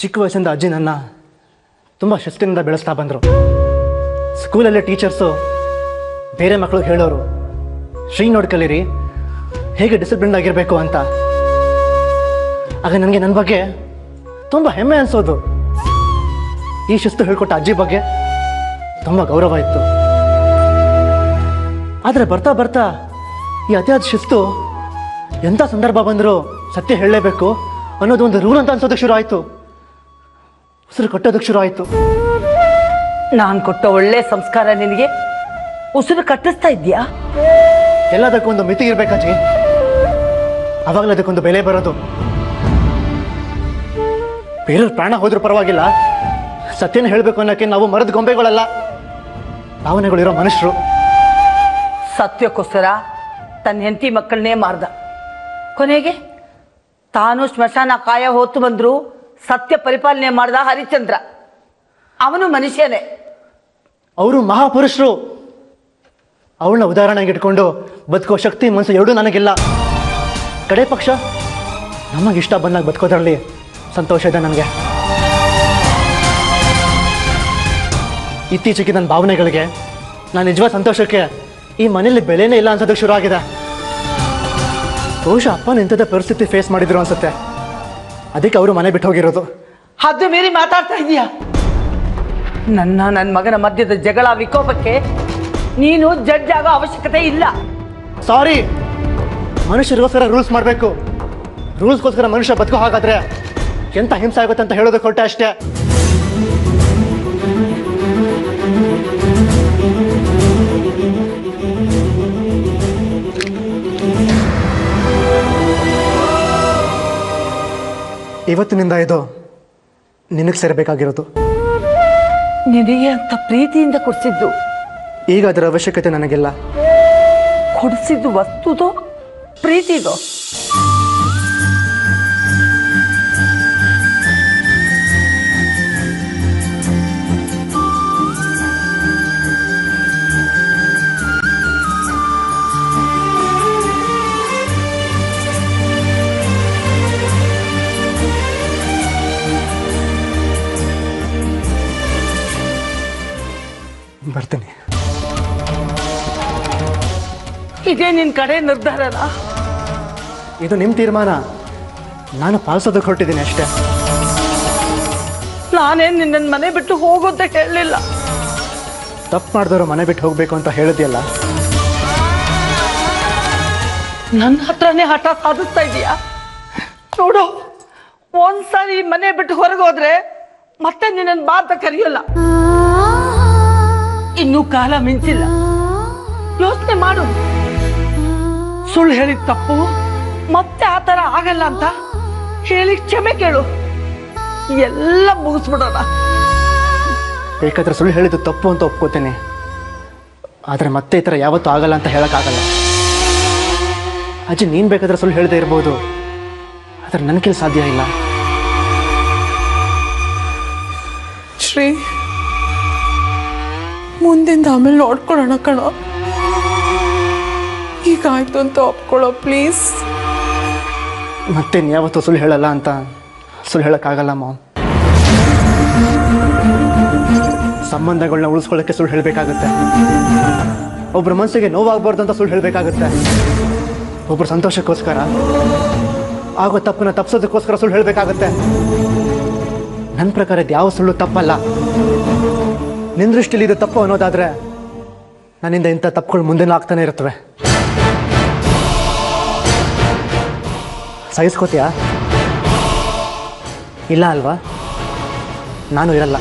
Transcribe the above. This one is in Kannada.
ಚಿಕ್ಕ ವಯಸ್ಸಿಂದ ಅಜ್ಜಿ ನನ್ನ ತುಂಬ ಶಿಸ್ತಿನಿಂದ ಬೆಳೆಸ್ತಾ ಬಂದರು. ಸ್ಕೂಲಲ್ಲೇ ಟೀಚರ್ಸು ಬೇರೆ ಮಕ್ಕಳಿಗೆ ಹೇಳೋರು, ಶ್ರೀ ನೋಡಿ ಕಲೀರಿ, ಹೇಗೆ ಡಿಸಿಪ್ಲಿನ್ ಆಗಿರಬೇಕು ಅಂತ. ಆಗ ನನಗೆ ನನ್ನ ಬಗ್ಗೆ ತುಂಬ ಹೆಮ್ಮೆ ಅನಿಸೋದು. ಈ ಶಿಸ್ತು ಹೇಳ್ಕೊಟ್ಟ ಅಜ್ಜಿ ಬಗ್ಗೆ ತುಂಬ ಗೌರವ ಇತ್ತು. ಆದರೆ ಬರ್ತಾ ಬರ್ತಾ ಈ ಅತಿಯಾದ ಶಿಸ್ತು ಎಂಥ ಸಂದರ್ಭ ಬಂದರೂ ಸತ್ಯ ಹೇಳಲೇಬೇಕು ಅನ್ನೋದು ಒಂದು ರೂಲ್ ಅಂತ ಅನ್ಸೋದಕ್ಕೆ ಶುರು ಆಯಿತು. ಉಸಿರು ಕಟ್ಟೋದಕ್ಕೆ ಶುರು ಆಯಿತು. ನಾನು ಕೊಟ್ಟ ಒಳ್ಳೆ ಸಂಸ್ಕಾರ ನಿನಗೆ ಉಸಿರು ಕಟ್ಟಿಸ್ತಾ ಇದೆಯಾ? ಎಲ್ಲದಕ್ಕೊಂದು ಮಿತಿ ಇರಬೇಕಾಜಿ, ಅವಾಗಲೇ ಅದಕ್ಕೊಂದು ಬೆಲೆ ಬರೋದು. ಬೇರೆಯವ್ರ ಪ್ರಾಣ ಹೋದ್ರೂ ಪರವಾಗಿಲ್ಲ, ಸತ್ಯನ ಹೇಳಬೇಕು ಅನ್ನೋಕ್ಕೆ ನಾವು ಮರದ ಗೊಂಬೆಗಳಲ್ಲ, ಭಾವನೆಗಳಿರೋ ಮನುಷ್ಯರು. ಸತ್ಯಕ್ಕೋಸ್ಕರ ತನ್ನ ಹೆಂಡತಿ ಮಕ್ಕಳನ್ನೇ ಮಾರ್ದ. ಕೊನೆಗೆ ತಾನು ಸ್ಮಶಾನ ಕಾಯ ಹೊತ್ತು ಬಂದ್ರು ಸತ್ಯ ಪರಿಪಾಲನೆ ಮಾಡ್ದ ಹರಿಶ್ಚಂದ್ರ. ಅವನು ಮನುಷ್ಯನೇ. ಅವರು ಮಹಾಪುರುಷರು. ಅವಳನ್ನ ಉದಾಹರಣೆಗೆ ಇಟ್ಕೊಂಡು ಬದುಕೋ ಶಕ್ತಿ ಮನಸ್ಸು ಎರಡೂ ನನಗಿಲ್ಲ. ಕಡೆ ಪಕ್ಷ ನಮಗಿಷ್ಟ ಬಂದಾಗ ಬದುಕೋದ್ರಲ್ಲಿ ಸಂತೋಷ ಇದೆ ನನಗೆ. ಇತ್ತೀಚೆಗೆ ನನ್ನ ಭಾವನೆಗಳಿಗೆ, ನಾನು ನಿಜವಾದ ಸಂತೋಷಕ್ಕೆ ಈ ಮನೇಲಿ ಬೆಲೆನೇ ಇಲ್ಲ ಅನ್ಸೋದಕ್ಕೆ ಶುರು ಆಗಿದೆ. ಬಹುಶಃ ಅಪ್ಪ ನಿಂತದ ಪರಿಸ್ಥಿತಿ ಫೇಸ್ ಮಾಡಿದ್ರು ಅನ್ಸುತ್ತೆ, ಅದಕ್ಕೆ ಅವರು ಮನೆ ಬಿಟ್ಟು ಹೋಗಿರೋದು. ಹದ್ದು ಮೀರಿ ಮಾತಾಡ್ತಾ ಇದೀಯಾ? ನನ್ನ ಮಗನ ಮಧ್ಯದ ಜಗಳ ವಿಕೋಪಕ್ಕೆ ನೀನು ಜಡ್ಜ್ ಆಗೋ ಅವಶ್ಯಕತೆ ಇಲ್ಲ. ಸಾರಿ, ಮನುಷ್ಯರಿಗೋಸ್ಕರ ರೂಲ್ಸ್ ಮಾಡಬೇಕು. ರೂಲ್ಸ್ಗೋಸ್ಕರ ಮನುಷ್ಯ ಬದುಕೋ ಹಾಗಾದ್ರೆ ಎಂತ ಹಿಂಸೆ ಆಗುತ್ತೆ ಅಂತ ಹೇಳೋದಕ್ಕೆ ಹೊರಟೆ ಅಷ್ಟೇ. ಇವತ್ತಿನಿಂದ ಇದು ನಿನಗೆ ಸೇರಬೇಕಾಗಿರೋದು. ನಿನಗೆ ಅಂತ ಪ್ರೀತಿಯಿಂದ ಕೊಡಿಸಿದ್ದು, ಈಗ ಅದರ ಅವಶ್ಯಕತೆ ನನಗಿಲ್ಲ. ಕೊಡಿಸಿದ್ದು ವಸ್ತುದೋ ಪ್ರೀತಿದೋ? ಬರ್ತೀನಿ. ಇದೇ ನಿನ್ ಕಡೆ ನಿರ್ಧಾರನ? ಇದು ನಿಮ್ಮ ತೀರ್ಮಾನ, ನಾನು ಪಾಲಿಸೋದಕ್ಕೆ ಹೊರಟಿದ್ದೀನಿ ಅಷ್ಟೇ. ನಾನೇನು ನಿನ್ನ ಮನೆ ಬಿಟ್ಟು ಹೋಗೋಂತ ಹೇಳಲಿಲ್ಲ. ತಪ್ಪು ಮಾಡಿದವರು ಮನೆ ಬಿಟ್ಟು ಹೋಗ್ಬೇಕು ಅಂತ ಹೇಳಿದ್ಯಲ್ಲ. ನನ್ನ ಹತ್ರನೇ ಹಠ ಸಾಧಿಸ್ತಾ ಇದೀಯಾ? ನೋಡು, ಒಂದ್ಸಾರಿ ಮನೆ ಬಿಟ್ಟು ಹೊರಗೆ ಹೋದ್ರೆ ಮತ್ತೆ ನಿನ್ನ ಬಾತ ಕರೆಯೋಲ್ಲ. ಇನ್ನೂ ಕಾಲ ಮಿಂಚಿಲ್ಲ. ಯೋಚನೆ ಮಾಡು. ಸುಳ್ಳು ಹೇಳಿದ ತಪ್ಪು ಮತ್ತೆ ಆ ಥರ ಆಗಲ್ಲ ಅಂತ ಹೇಳಿ ಕ್ಷಮೆ ಕೇಳು. ಎಲ್ಲ ಮುಗಿಸ್ಬಿಡೋಣ. ಬೇಕಾದ್ರೆ ಸುಳ್ಳು ಹೇಳಿದ್ದು ತಪ್ಪು ಅಂತ ಒಪ್ಕೋತೇನೆ, ಆದರೆ ಮತ್ತೆ ಈ ಥರ ಯಾವತ್ತೂ ಆಗಲ್ಲ ಅಂತ ಹೇಳೋಕ್ಕಾಗಲ್ಲ. ಅಜ್ಜಿ, ನೀನು ಬೇಕಾದ್ರೆ ಸುಳ್ಳು ಹೇಳದೇ ಇರ್ಬೋದು, ಆದರೆ ನನ್ನ ಕೈಲಿ ಸಾಧ್ಯ ಇಲ್ಲ. ಶ್ರೀ, ಮುಂದಿಂದ ಆಮೇಲೆ ನೋಡ್ಕೊಳ್ಳೋಣ ಕಣೋ. ಹೀಗಾಯ್ತು ಅಂತ ಒಪ್ಕೊಳ್ಳೋ ಪ್ಲೀಸ್. ಮತ್ತೆ ಯಾವತ್ತೂ ಸುಳ್ಳು ಹೇಳಲ್ಲ ಅಂತ ಸುಳ್ಳು ಹೇಳೋಕ್ಕಾಗಲ್ಲ ಮಾಮ್. ಸಂಬಂಧಗಳನ್ನ ಉಳಿಸ್ಕೊಳ್ಳೋಕ್ಕೆ ಸುಳ್ಳು ಹೇಳಬೇಕಾಗುತ್ತೆ. ಒಬ್ಬರ ಮನಸ್ಸಿಗೆ ನೋವಾಗಬಾರ್ದು ಅಂತ ಸುಳ್ಳು ಹೇಳಬೇಕಾಗುತ್ತೆ. ಒಬ್ಬರ ಸಂತೋಷಕ್ಕೋಸ್ಕರ ಆಗೋ ತಪ್ಪನ್ನ ತಪ್ಪಿಸೋದಕ್ಕೋಸ್ಕರ ಸುಳ್ಳು ಹೇಳಬೇಕಾಗುತ್ತೆ. ನನ್ನ ಪ್ರಕಾರ ಇದು ಯಾವ ಸುಳ್ಳು ತಪ್ಪಲ್ಲ. ನಿನ್ನ ದೃಷ್ಟಿಲಿ ಇದು ತಪ್ಪು ಅನ್ನೋದಾದರೆ ನನ್ನಿಂದ ಇಂಥ ತಪ್ಪುಗಳು ಮುಂದೆನೂ ಆಗ್ತಾನೆ ಇರ್ತವೆ. ಸಹಿಸ್ಕೋತೀಯಾ? ಇಲ್ಲ ಅಲ್ವಾ? ನಾನು ಇರಲ್ಲ.